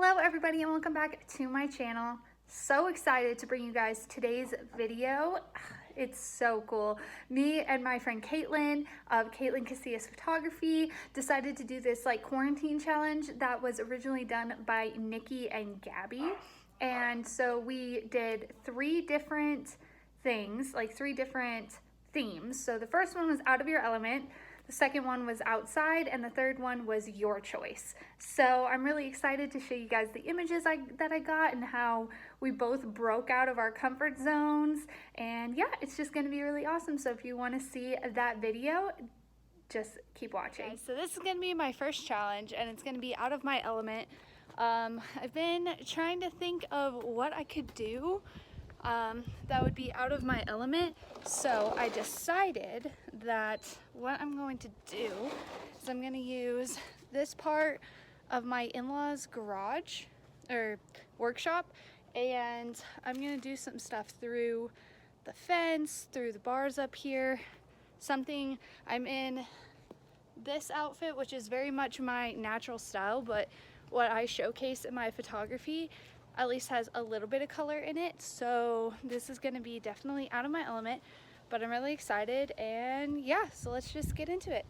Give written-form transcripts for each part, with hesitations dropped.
Hello everybody and welcome back to my channel. So excited to bring you guys today's video. It's so cool. Me and my friend Kaitlyn of Casias photography decided to do this like quarantine challenge that was originally done by Nikki and Gabby. And so we did three different things, like three different themes. So the first one was out of your element. The second one was outside, and the third one was your choice. So I'm really excited to show you guys the images that I got and how we both broke out of our comfort zones. And yeah, it's just gonna be really awesome. So if you wanna see that video, just keep watching. Okay, so this is gonna be my first challenge, and it's gonna be out of my element. I've been trying to think of what I could do that would be out of my element. So I decided that what I'm going to do is I'm going to use this part of my in-laws garage or workshop, and I'm going to do some stuff through the fence, through the bars up here. I'm in this outfit, which is very much my natural style, but what I showcase in my photography at least has a little bit of color in it. So this is going to be definitely out of my element, but I'm really excited, and yeah, so let's just get into it.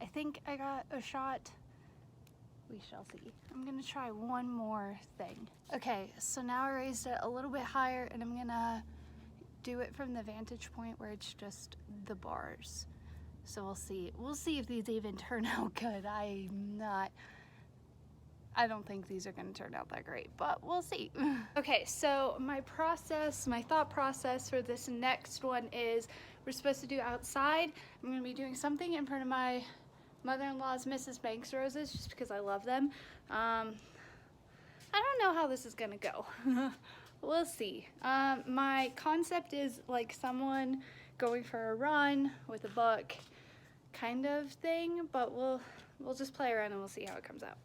I think I got a shot. We shall see. I'm gonna try one more thing. Okay, so now I raised it a little bit higher, and I'm gonna do it from the vantage point where it's just the bars. So we'll see. We'll see if these even turn out good. I don't think these are gonna turn out that great, but we'll see. Okay, so my thought process for this next one is we're supposed to do outside. I'm gonna be doing something in front of my mother-in-law's Mrs. Banks roses just because I love them. I don't know how this is gonna go. We'll see. My concept is like someone going for a run with a book kind of thing, but we'll just play around and we'll see how it comes out.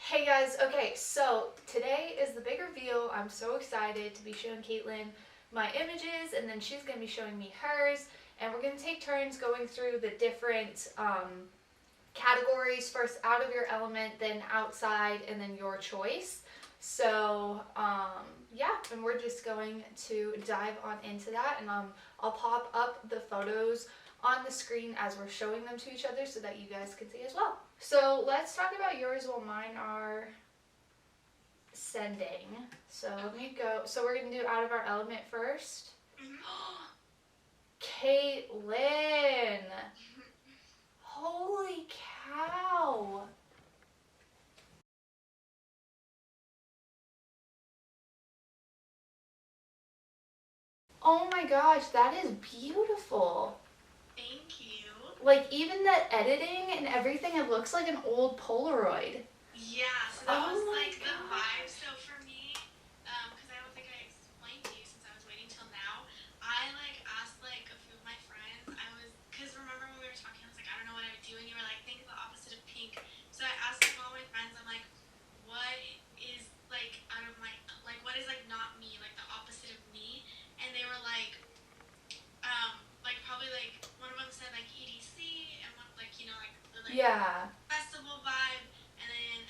Hey guys, okay, so today is the big reveal. I'm so excited to be showing Kaitlyn my images, and then she's going to be showing me hers, and we're going to take turns going through the different categories. First out of your element, then outside, and then your choice. So yeah, and we're just going to dive on into that, and I'll pop up the photos on the screen as we're showing them to each other so that you guys can see as well. So let's talk about yours while mine are sending. So let me go. So we're going to do out of our element first. Kaitlyn! Holy cow! Oh my gosh, that is beautiful. Thank you. Like, even the editing and everything, it looks like an old Polaroid. Yeah, so that was like the vibe. So for me, because I don't think I explained to you since I was waiting till now, I like asked like a few of my friends. Because remember when we were talking, I was like, I don't know what I would do, and you were like, think of the opposite of pink. So I asked like all my friends, I'm like, what is like out of my, like what is like not me, like the opposite of me? And they were like probably like one of them said like EDC, and one like like yeah, festival vibe, and then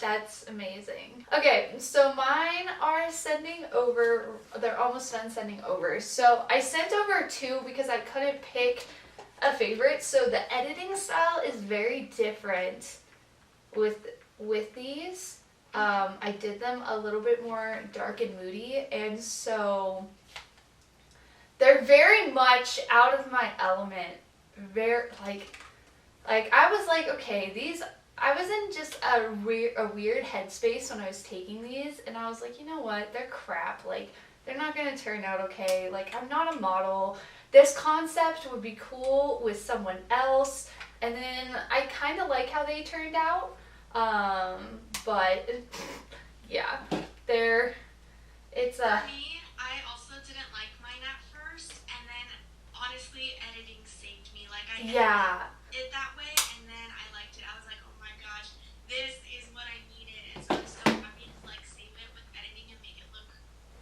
That's amazing. Okay, so mine are sending over. They're almost done sending over. So I sent over 2 because I couldn't pick a favorite. So the editing style is very different with these. I did them a little bit more dark and moody, and so they're very much out of my element. Very like I was like, okay, these. I was in just a weird headspace when I was taking these, and I was like, you know what? They're crap. Like, they're not gonna turn out okay. Like, I'm not a model. This concept would be cool with someone else, and then I kind of like how they turned out. But yeah, it's a. For me, I also didn't like mine at first, and then honestly, editing saved me. Like I Yeah. edited it that way, and then I liked it. I was like, oh my gosh, this is what I needed, and so I'm so happy to like save it with editing and make it look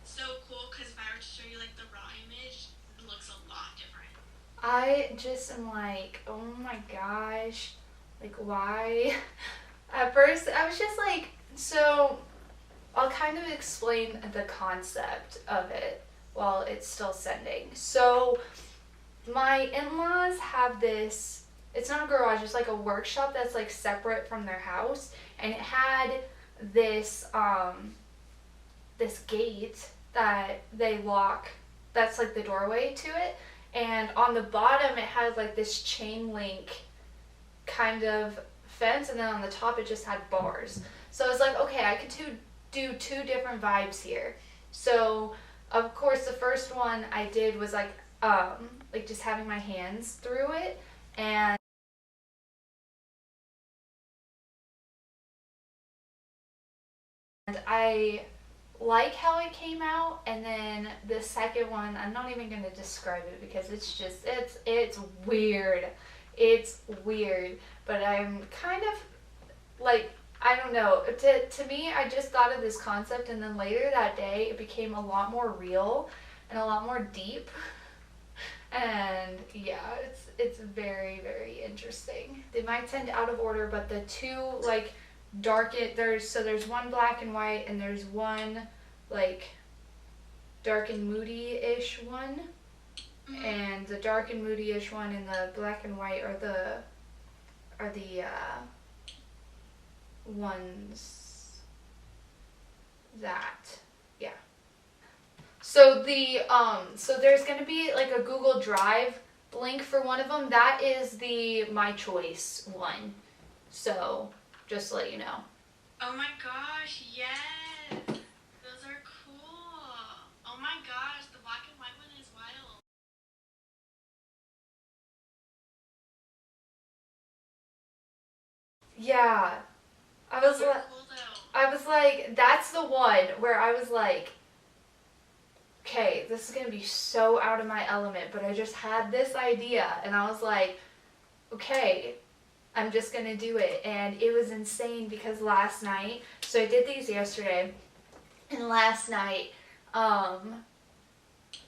so cool. Because if I were to show you like the raw image, it looks a lot different. I just am like, oh my gosh, like why? At first, I was just like, so I'll kind of explain the concept of it while it's still sending. So my in-laws have this, it's not a garage, it's like a workshop that's like separate from their house, and it had this this gate that they lock, that's like the doorway to it, and on the bottom it had like this chain link kind of fence, and then on the top it just had bars. So I was like, okay, I could do 2 different vibes here. So of course the first one I did was like just having my hands through it, and I like how it came out. And then the second one, I'm not even going to describe it because it's just it's weird. It's weird, but I'm kind of like, I don't know, to me, I just thought of this concept, and then later that day it became a lot more real and a lot more deep. And yeah, it's very, very interesting. They might send out of order, but the 2 like there's one black and white, and there's one like dark and moody-ish one. Mm-hmm. And the dark and moody-ish one and the black and white are the ones that, yeah. So so there's gonna be like a Google Drive link for one of them. That is the My Choice one. So just to let you know. Oh my gosh, yes! Those are cool! Oh my gosh, the black and white one is wild. Yeah. I was Those are like, cool though. I was like, that's the one where I was like, okay, this is gonna be so out of my element, but I just had this idea, and I was like, okay, I'm just gonna do it. And it was insane because last night, so I did these yesterday, and last night,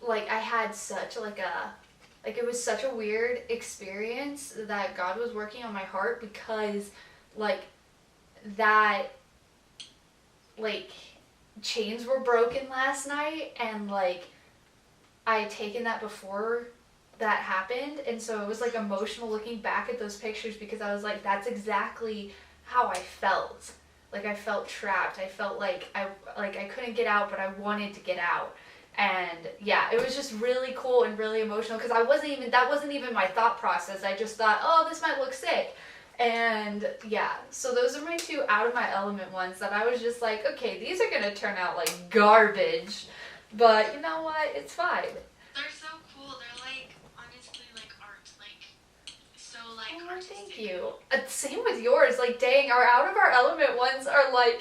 like I had such it was such a weird experience that God was working on my heart, because like that like chains were broken last night, and like I had taken that before that happened, and so it was like emotional looking back at those pictures, because I was like, that's exactly how I felt. Like I felt trapped. I felt like I couldn't get out, but I wanted to get out. And yeah, it was just really cool and really emotional, because that wasn't even my thought process. I just thought, oh, this might look sick. And yeah, so those are my 2 out of my element ones that I was just like, okay, these are gonna turn out like garbage, but you know what, it's fine. They're so cool. They're like, honestly, like art. Like, so like Oh, artistic. thank you. Same with yours. Like, dang, our out of our element ones are like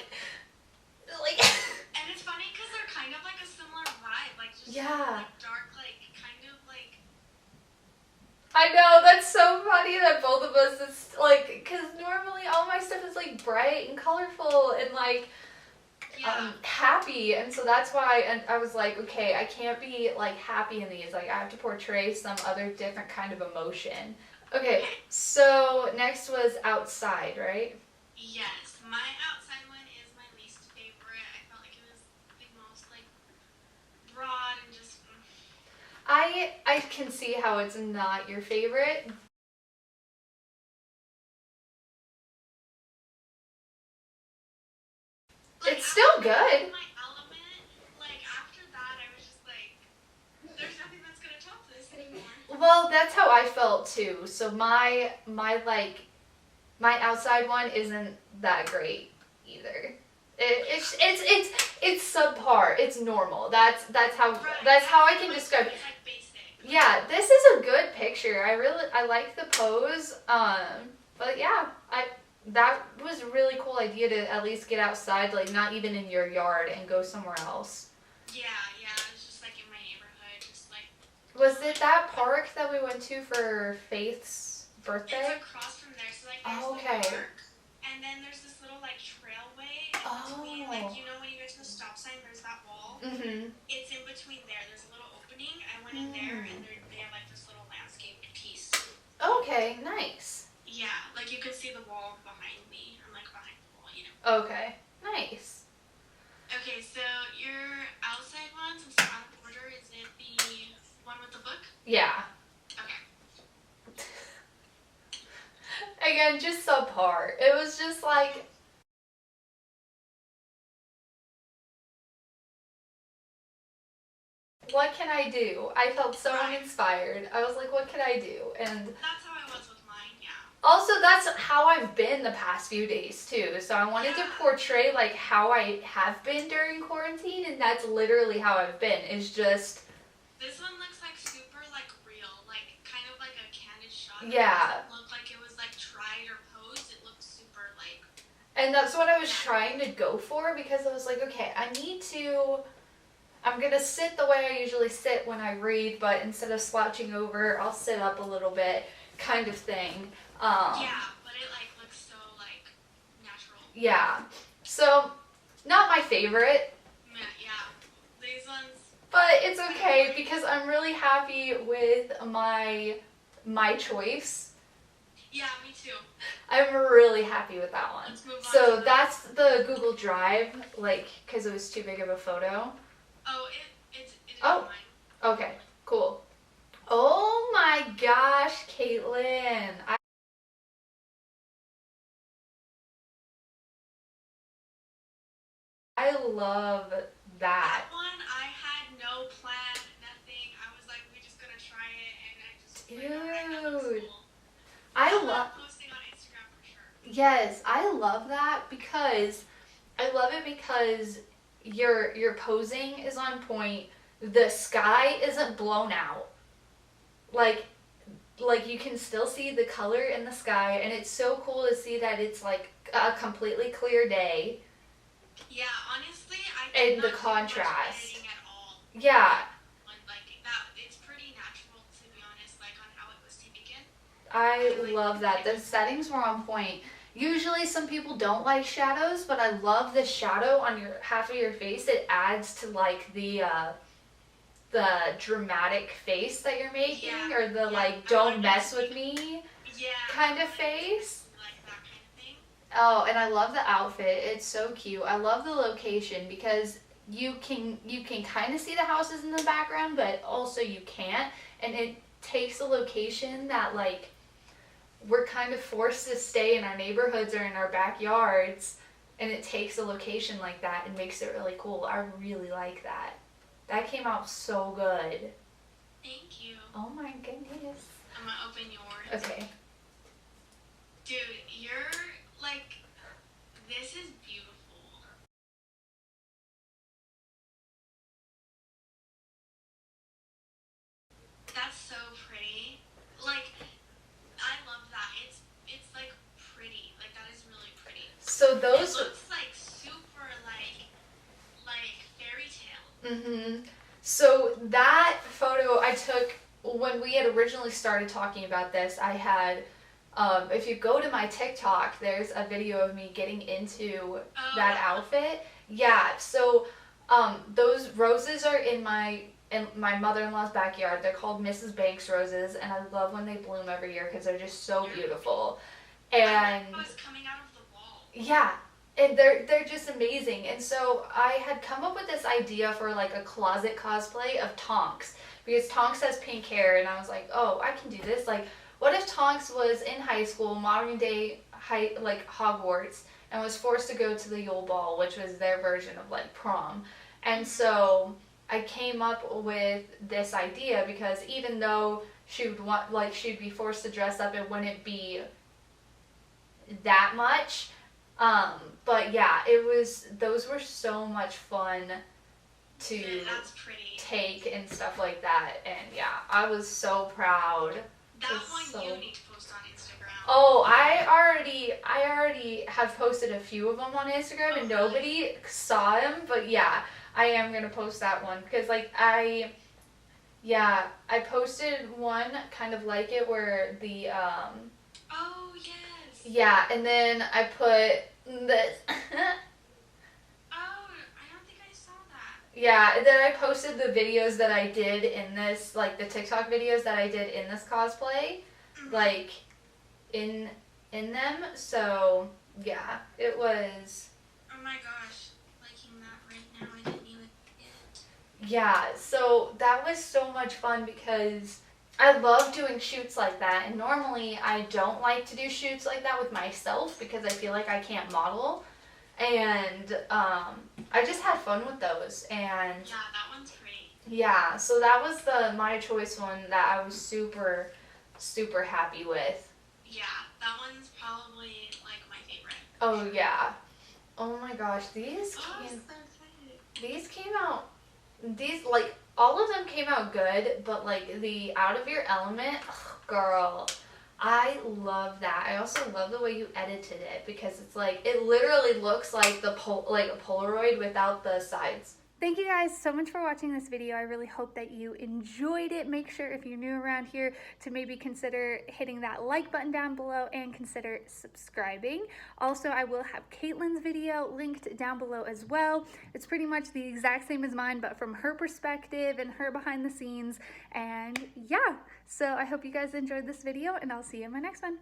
And it's funny because they're kind of like a similar vibe. Like, just yeah. like dark, like kind of like. I know, that's so funny that both of us, it's like, because normally all my stuff is like bright and colorful and like happy, and so that's why, and I was like, okay, I can't be like happy in these, like I have to portray some other different kind of emotion. Okay, so next was outside, right? Yes, my outside one I can see how it's not your favorite. Like, It's still after I was good. in my element, like after that, I was just like, there's nothing that's gonna top this anymore. Well, that's how I felt too. So my outside one isn't that great either. It's subpar. It's normal. That's how I can describe. It's like basic. Yeah, this is a good picture. I like the pose. But yeah, that was a really cool idea to at least get outside, like not even in your yard, and go somewhere else. Yeah, it was just like in my neighborhood, just like. Was it that park that we went to for Faith's birthday? It's across from there, so like there's Okay. the park, and then there's this little like trailway in between, like you know when you get to the stop sign, there's that wall. Mhm. It's in between there. There's a little opening. I went in there, and they have like this little landscaped piece. Okay, nice. Yeah, like you could see the wall behind me. I'm like behind the wall, you know. Okay, nice. Okay, so your outside one, since it's out of order, is it the one with the book? Yeah. Okay. Again, just subpar. It was just like, what can I do? I felt so uninspired. I was like, what can I do? And That's how I was with mine, yeah. also, that's how I've been the past few days too. So I wanted to portray like how I have been during quarantine, and that's literally how I've been. It's just. This one looks like super like real, like kind of like a candid shot. Yeah. It doesn't look like it was like tried or posed. It looks super like. And that's what I was trying to go for, because I was like, okay, I'm gonna sit the way I usually sit when I read, but instead of slouching over, I'll sit up a little bit, kind of thing. Yeah, but it like looks so like natural. Yeah. So, not my favorite. Yeah, these ones. But it's okay because I'm really happy with my choice. Yeah, me too. I'm really happy with that one. Let's move on So to that's the Google Drive, like, because it was too big of a photo. Oh, it is Oh. mine. Okay, cool. Oh my gosh, Kaitlyn. I love that. That one, I had no plan, nothing. I was like, we're just gonna try it, and I just was like, alright, that looks Dude. cool. I I'll love. posting on Instagram for sure. Yes, I love that because your posing is on point. The sky isn't blown out. Like you can still see the color in the sky, and it's so cool to see that it's like a completely clear day. Yeah, honestly, I And did the not do contrast. much editing at all. Yeah, Like that, it's pretty natural to be honest. Like on how it was taken. I love that. The settings were on point. Usually some people don't like shadows, but I love the shadow on your half of your face. It adds to like the dramatic face that you're making, or the like don't mess with me kind of face. Like that kind of thing. Oh, and I love the outfit. It's so cute. I love the location because you can kind of see the houses in the background, but also you can't, and it takes a location that like we're kind of forced to stay in our neighborhoods or in our backyards, and it takes a location like that and makes it really cool. I really like that. That came out so good. Thank you. Oh my goodness. I'm gonna open yours. Okay. Dude, you're like, this is beautiful. That's so pretty. Like, I love that. It's like pretty. Like that is really pretty. So It those. looks like super like fairy tale. Mm-hmm. So that photo I took when we had originally started talking about this. I had, if you go to my TikTok, there's a video of me getting into that outfit. Yeah. So, those roses are in my mother-in-law's backyard. They're called Mrs. Banks roses, and I love when they bloom every year because they're just so beautiful. And It was coming out of the wall. yeah, and they're just amazing. And so I had come up with this idea for like a closet cosplay of Tonks, because Tonks has pink hair, and I was like, oh, I can do this. Like, what if Tonks was in high school, modern day like Hogwarts, and was forced to go to the Yule Ball, which was their version of like prom. And so I came up with this idea because even though she would want, like, she'd be forced to dress up, it wouldn't be that much. But yeah, those were so much fun to That's pretty. take and stuff like that. And yeah, I was so proud. That one you need to post on Instagram. Oh, I already have posted a few of them on Instagram, and nobody saw them. But yeah, I am gonna post that one because like I posted one kind of like it where the Oh yes. yeah, and then I put this. Oh, I don't think I saw that. Yeah, and then I posted the videos that I did in this, like the TikTok videos that I did in this cosplay, like in them. So yeah, it was. Oh my gosh, liking that right now. I didn't even see it. Yeah, so that was so much fun because I love doing shoots like that, and normally I don't like to do shoots like that with myself because I feel like I can't model, and I just had fun with those. And yeah, that one's pretty. yeah, so that was the My Choice one that I was super happy with. Yeah, that one's probably like my favorite. Oh yeah, oh my gosh, Oh, I'm so excited. these came out, like all of them came out good, but like the Out of Your Element, ugh, girl, I love that. I also love the way you edited it because it's like it literally looks like like a Polaroid without the sides. Thank you guys so much for watching this video. I really hope that you enjoyed it. Make sure if you're new around here to maybe consider hitting that like button down below and consider subscribing. Also, I will have Kaitlyn's video linked down below as well. It's pretty much the exact same as mine, but from her perspective and her behind the scenes. And yeah, so I hope you guys enjoyed this video, and I'll see you in my next one.